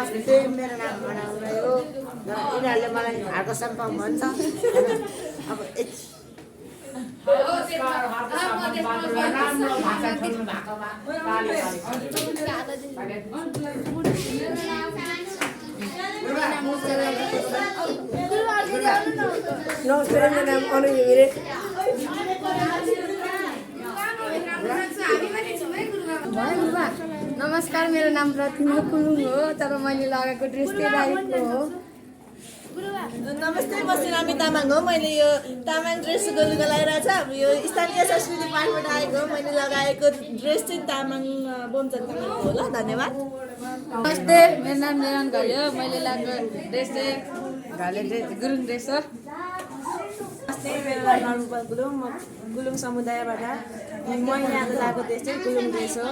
नमस्ते मेरो नाम मनाउनु हो र यिनीहरूले मलाई हार्को सम्पम भन्छ अब नमस्ते मेरो नाम अनु घिमिरे नमस्कार मेरो नाम प्रतिमा कुलुङ हो तर मैले लगाएको ड्रेस चाहिँ राईको हो। नमस्ते म सिरामी तामाङ हो। मैले यो तामाङ ड्रेस लुगा लगाइरहेको छ। अब यो स्थानीय संस्कृति पाठबाट आएको हो। मैले लगाएको ड्रेस चाहिँ तामाङ बोमचन तामाङको हो। ल धन्यवाद। नमस्ते मेरो नाम निरन घले हो। मैले लगाएको ड्रेस चाहिँ घले गुरुङ ड्रेस हो। नमस्ते मेरो नाम नर्मुपल गुरुङ। म गुरुङ समुदायबाट म यहाँ लगाएको ड्रेस चाहिँ गुरुङ ड्रेस हो।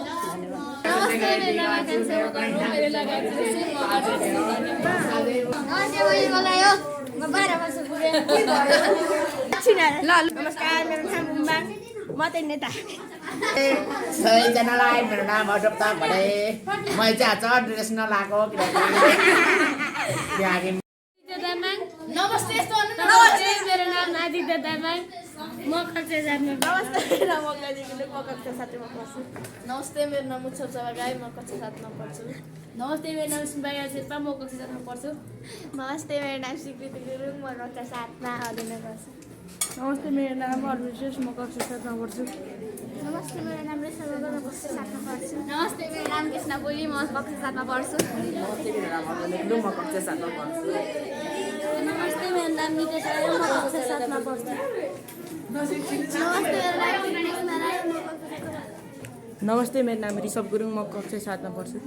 नमस्कार मेरो नाम उम्बाङ म चाहिँ नेता सबैजनालाई मेरो नाम अशोक भने मैले चाहिँ आज ड्रेस नलाएको किनकि नमस्ते मेरो नाम आदित्य तामाङ म कक्षा जान्नु। नमस्ते मेरो नाम उत्सव चौगाई म कक्षा 7 मा पढ्छु। नमस्ते मेरो नाम सुम्बाया शेर्पा म कक्षा 7 मा पढ्छु। नमस्ते मेरो नाम स्वीकृति गुरुङ म कक्षा 7 मा अध्ययन गर्छु। नमस्ते मेरो नाम अरु विशेष म कक्षा 7 मा पढ्छु। नमस्ते मेरो नाम रेशमा गोगो म कक्षा 7 मा पढ्छु। नमस्ते मेरो नाम कृष्ण बोली म कक्षा 7 मा पढ्छु। नमस्ते मेरो नाम अरुण म कक्षा 7 मा पढ्छु। नमस्ते मेरो नाम नितेश राई म कक्षा 7 मा पढ्छु। नमस्ते मेरो नाम ऋषभ गुरुङ म कक्षा 7 मा पढ्छु।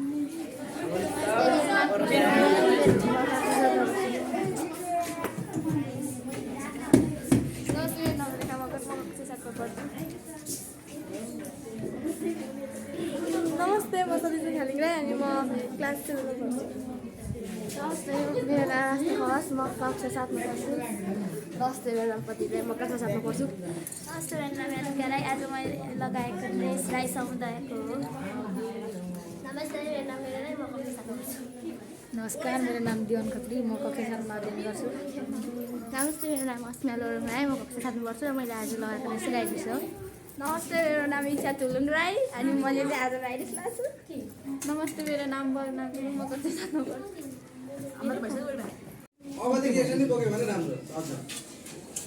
नमस्ते म सदिता खालिङ राई अनि म क्लास 2 मा पढ्छु। नमस्ते मेरो नाम हस म कक्षा 7 मा पढ्छु। नमस्ते मेरो नाम पति राई म कक्षा 7 मा पढ्छु। नमस्ते मेरो नाम यानुका राई। आज मैले लगाएको ड्रेस राई समुदायको हो। नमस्ते मेरो नाम मेरो राई म कक्षा 7 मा पढ्छु। नमस्कार मेरो नाम दिवन खत्री म कक्षा 7 मा अध्ययन गर्छु। नमस्ते मेरो नाम अस्मिया लोरुङ राई म कक्षा 7 मा पढ्छु र मैले आज लगाएको ड्रेस राई ड्रेस हो। नमस्ते मेरो नाम इच्छा तुलुङ राई अनि मैले चाहिँ आज राई ड्रेस लगाएको छु। नमस्ते मेरो नाम वर्णा गुरुङ म कक्षा 7 मा पढ्छु। अबदेखि यसरी बोक्यो भने राम्रो। अच्छा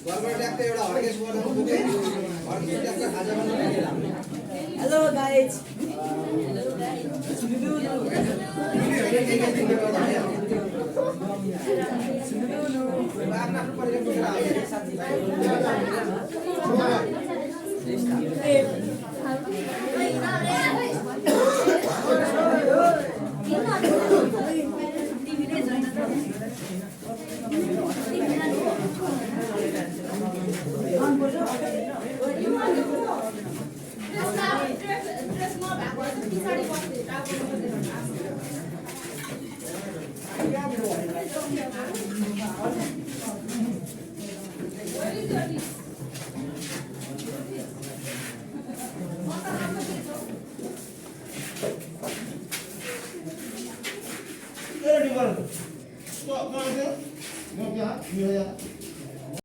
घरमा ट्याक्क एउटा हर्केस बनाउनु बोक्यो हर्केस ट्याक्क खाजा बनाउनु राम्रो। हेलो गाइज आफ्नो परिवार बोकेर आयो।